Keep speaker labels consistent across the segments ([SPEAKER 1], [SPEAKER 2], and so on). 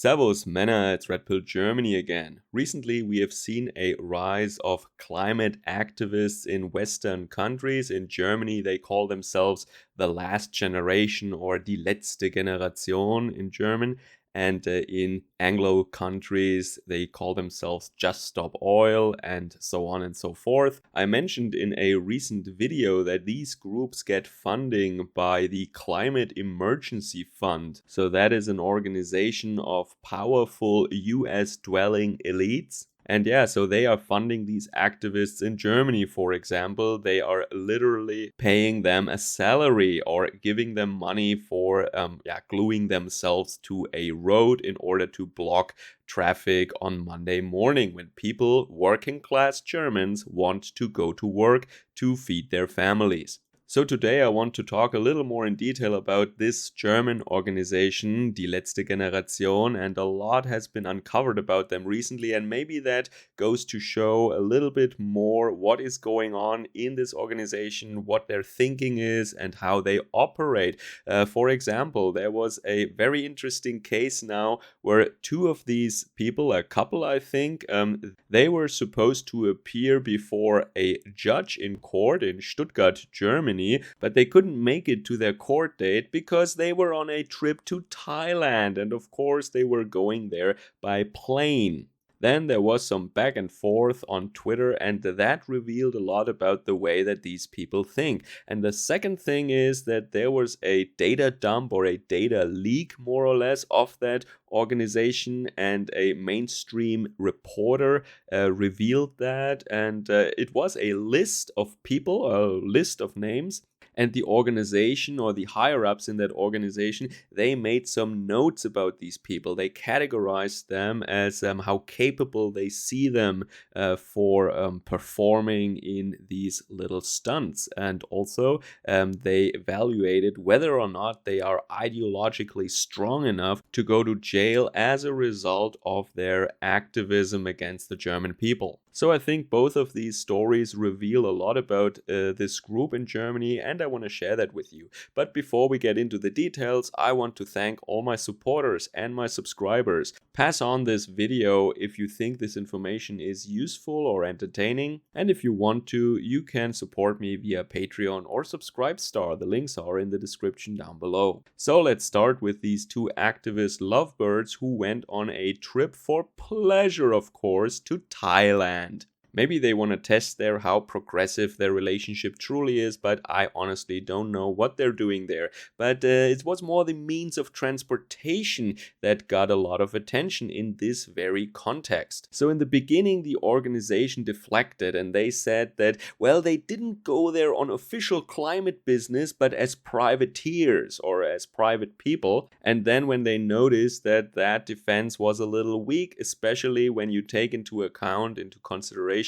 [SPEAKER 1] Servus, Männer, it's Red Pill Germany again. Recently, we have seen a rise of climate activists in Western countries. In Germany, they call themselves the last generation or die letzte Generation in German. And in Anglo countries, they call themselves Just Stop Oil and so on and so forth. I mentioned in a recent video that these groups get funding by the Climate Emergency Fund. So that is an organization of powerful US dwelling elites. And yeah, so they are funding these activists in Germany, for example. They are literally paying them a salary or giving them money for gluing themselves to a road in order to block traffic on Monday morning when people, working class Germans, want to go to work to feed their families. So today I want to talk a little more in detail about this German organization, Die letzte Generation, and a lot has been uncovered about them recently, and maybe that goes to show a little bit more what is going on in this organization, what their thinking is, and how they operate. For example, there was a very interesting case now where two of these people, a couple I think, they were supposed to appear before a judge in court in Stuttgart, Germany, but they couldn't make it to their court date because they were on a trip to Thailand, and of course they were going there by plane. Then there was some back and forth on Twitter, and that revealed a lot about the way that these people think. And the second thing is that there was a data dump or a data leak, more or less, of that organization, and a mainstream reporter revealed that. And it was a list of people, a list of names. And the organization or the higher-ups in that organization, they made some notes about these people. They categorized them as how capable they see them for performing in these little stunts. And also they evaluated whether or not they are ideologically strong enough to go to jail as a result of their activism against the German people. So I think both of these stories reveal a lot about this group in Germany, and I want to share that with you. But before we get into the details, I want to thank all my supporters and my subscribers. Pass on this video if you think this information is useful or entertaining. And if you want to, you can support me via Patreon or Subscribestar. The links are in the description down below. So let's start with these two activist lovebirds who went on a trip for pleasure, of course, to Thailand. Maybe they want to test there how progressive their relationship truly is, but I honestly don't know what they're doing there. But it was more the means of transportation that got a lot of attention in this very context. So in the beginning, the organization deflected and they said that, well, they didn't go there on official climate business, but as privateers or as private people. And then when they noticed that that defense was a little weak, especially when you take into consideration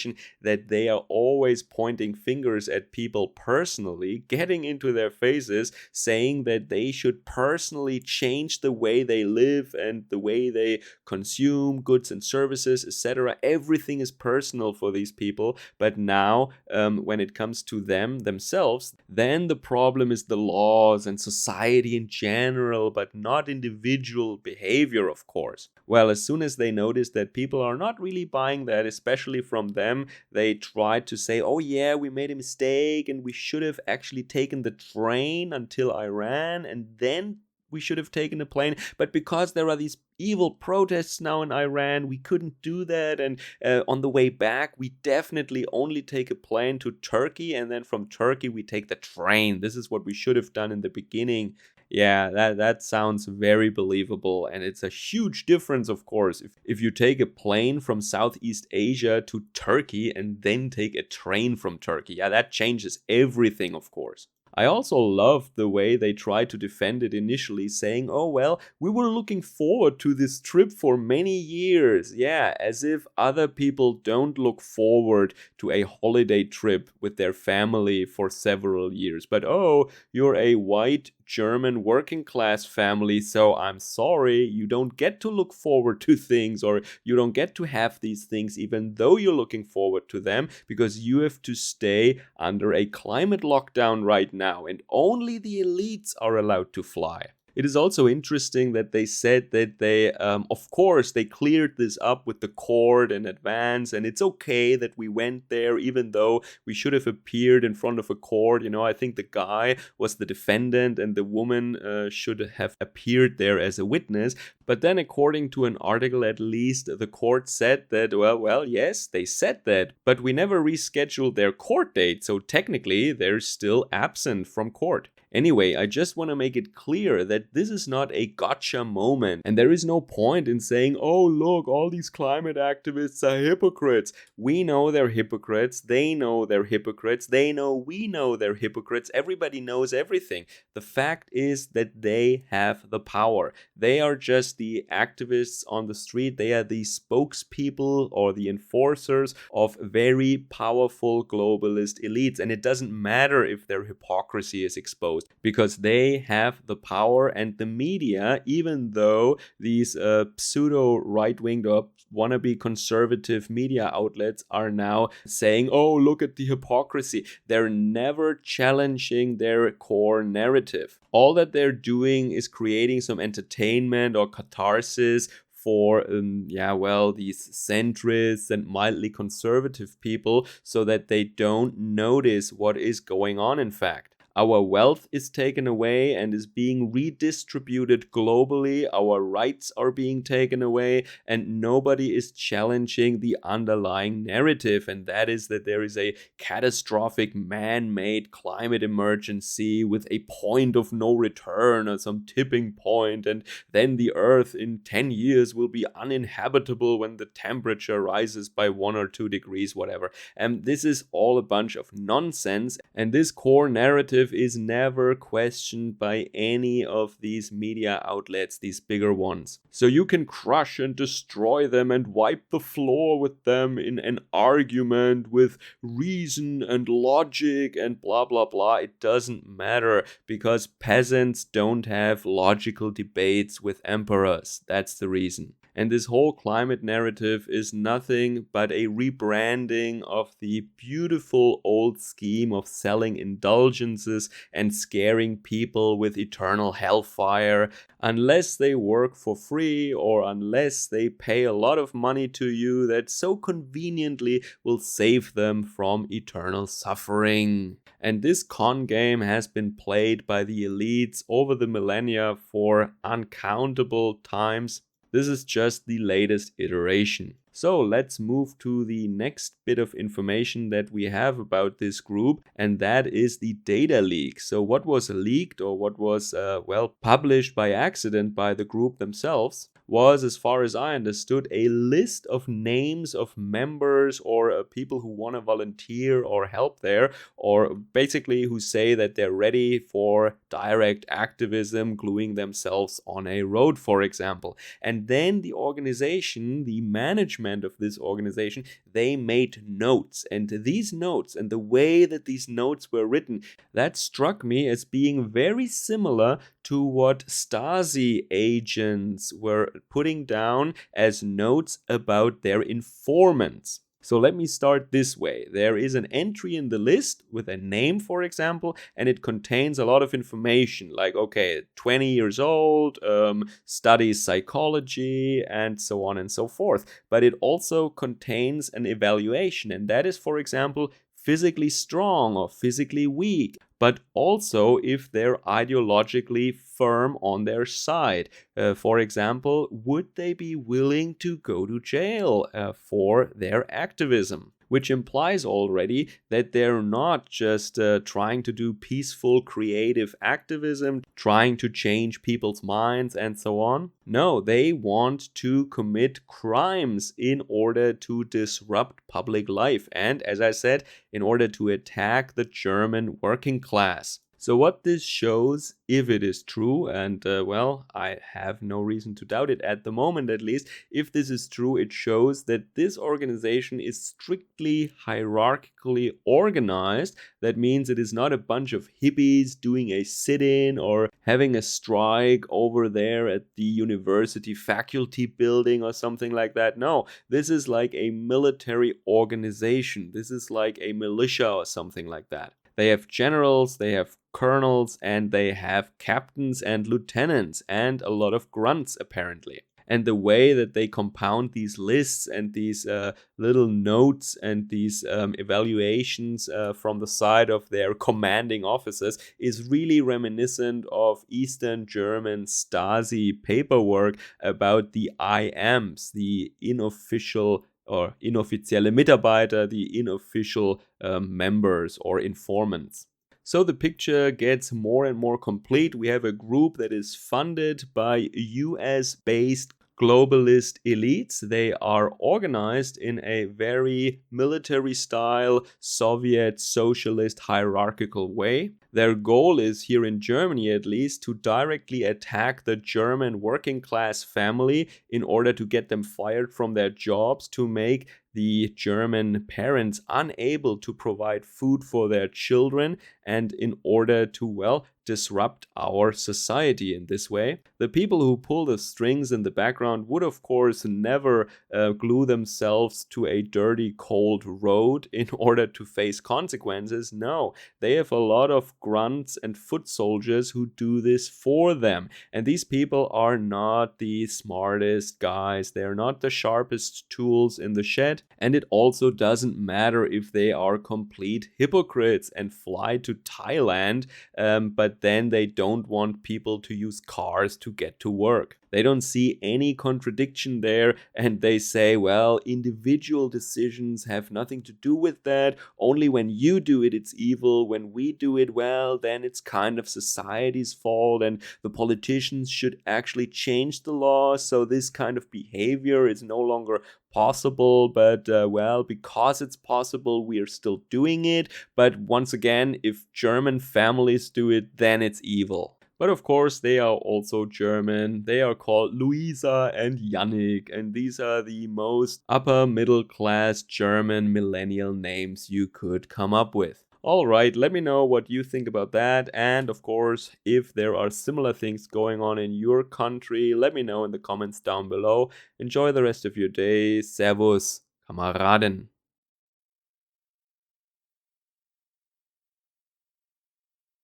[SPEAKER 1] that they are always pointing fingers at people personally, getting into their faces, saying that they should personally change the way they live and the way they consume goods and services, etc. Everything is personal for these people. But now, when it comes to themselves, then the problem is the laws and society in general, but not individual behavior, of course. Well, as soon as they notice that people are not really buying that, especially from them, they tried to say, oh yeah, we made a mistake and we should have actually taken the train until Iran and then we should have taken a plane. But because there are these evil protests now in Iran, we couldn't do that. And on the way back, we definitely only take a plane to Turkey. And then from Turkey, we take the train. This is what we should have done in the beginning. Yeah, that sounds very believable. And it's a huge difference, of course, if you take a plane from Southeast Asia to Turkey and then take a train from Turkey. Yeah, that changes everything, of course. I also loved the way they tried to defend it initially, saying, oh, well, we were looking forward to this trip for many years. Yeah, as if other people don't look forward to a holiday trip with their family for several years. But oh, you're a white German working class family, so I'm sorry, you don't get to look forward to things, or you don't get to have these things even though you're looking forward to them, because you have to stay under a climate lockdown right now and only the elites are allowed to fly. It is also interesting that they said that they, of course, they cleared this up with the court in advance, and it's okay that we went there, even though we should have appeared in front of a court. I think the guy was the defendant, and the woman should have appeared there as a witness. But then, according to an article, at least the court said that, well, yes, they said that, but we never rescheduled their court date, so technically they're still absent from court. Anyway, I just want to make it clear that this is not a gotcha moment, and there is no point in saying, oh, look, all these climate activists are hypocrites. We know they're hypocrites, they know they're hypocrites, they know we know they're hypocrites, everybody knows everything. The fact is that they have the power. They are just the activists on the street, they are the spokespeople or the enforcers of very powerful globalist elites, and it doesn't matter if their hypocrisy is exposed, because they have the power, and the media, even though these pseudo right-winged or wannabe conservative media outlets are now saying, oh, look at the hypocrisy, they're never challenging their core narrative. All that they're doing is creating some entertainment or catharsis for, these centrists and mildly conservative people, so that they don't notice what is going on in fact. Our wealth is taken away and is being redistributed globally. Our rights are being taken away, and nobody is challenging the underlying narrative, and that is that there is a catastrophic man-made climate emergency with a point of no return or some tipping point, and then the Earth in 10 years will be uninhabitable when the temperature rises by 1 or 2 degrees, whatever. And this is all a bunch of nonsense, and this core narrative is never questioned by any of these media outlets, these bigger ones. So you can crush and destroy them and wipe the floor with them in an argument with reason and logic and blah blah blah. It doesn't matter, because peasants don't have logical debates with emperors. That's the reason. And this whole climate narrative is nothing but a rebranding of the beautiful old scheme of selling indulgences and scaring people with eternal hellfire unless they work for free or unless they pay a lot of money to you that so conveniently will save them from eternal suffering. And this con game has been played by the elites over the millennia for uncountable times. This is just the latest iteration. So let's move to the next bit of information that we have about this group, and that is the data leak. So what was leaked, or what was published by accident by the group themselves, was, as far as I understood, a list of names of members or people who want to volunteer or help there, or basically who say that they're ready for direct activism, gluing themselves on a road, for example. And then the organization, the management of this organization, they made notes. And these notes and the way that these notes were written, that struck me as being very similar to what Stasi agents were putting down as notes about their informants. So let me start this way. There is an entry in the list with a name, for example, and it contains a lot of information like, 20 years old, studies psychology, and so on and so forth. But it also contains an evaluation, and that is, for example, physically strong or physically weak, but also if they're ideologically firm on their side. For example, would they be willing to go to jail for their activism? Which implies already that they're not just trying to do peaceful, creative activism, trying to change people's minds and so on. No, they want to commit crimes in order to disrupt public life and, as I said, in order to attack the German working class. So what this shows, if it is true, and I have no reason to doubt it at the moment at least, if this is true, it shows that this organization is strictly hierarchically organized. That means it is not a bunch of hippies doing a sit-in or having a strike over there at the university faculty building or something like that. No, this is like a military organization. This is like a militia or something like that. They have generals, they have colonels, and they have captains and lieutenants and a lot of grunts apparently. And the way that they compound these lists and these little notes and these evaluations from the side of their commanding officers is really reminiscent of Eastern German Stasi paperwork about the IMs, the unofficial or inoffizielle Mitarbeiter, the unofficial members or informants. So the picture gets more and more complete. We have a group that is funded by US based globalist elites. They are organized in a very military style, Soviet socialist hierarchical way. Their goal is, here in Germany at least, to directly attack the German working class family in order to get them fired from their jobs, to make the German parents unable to provide food for their children, and in order to, well, disrupt our society in this way. The people who pull the strings in the background would, of course, never glue themselves to a dirty, cold road in order to face consequences. No, they have a lot of grunts and foot soldiers who do this for them. And these people are not the smartest guys. They're not the sharpest tools in the shed. And it also doesn't matter if they are complete hypocrites and fly to Thailand, but then they don't want people to use cars to get to work. They don't see any contradiction there, and they say, well, individual decisions have nothing to do with that. Only when you do it, it's evil. When we do it, well, then it's kind of society's fault, and the politicians should actually change the law so this kind of behavior is no longer possible. But well, because it's possible, we are still doing it. But once again, if German families do it, then it's evil. But of course, they are also German. They are called Luisa and Yannick, and these are the most upper middle class German millennial names you could come up with. Alright, let me know what you think about that, and of course, if there are similar things going on in your country, let me know in the comments down below. Enjoy the rest of your day. Servus, Kameraden.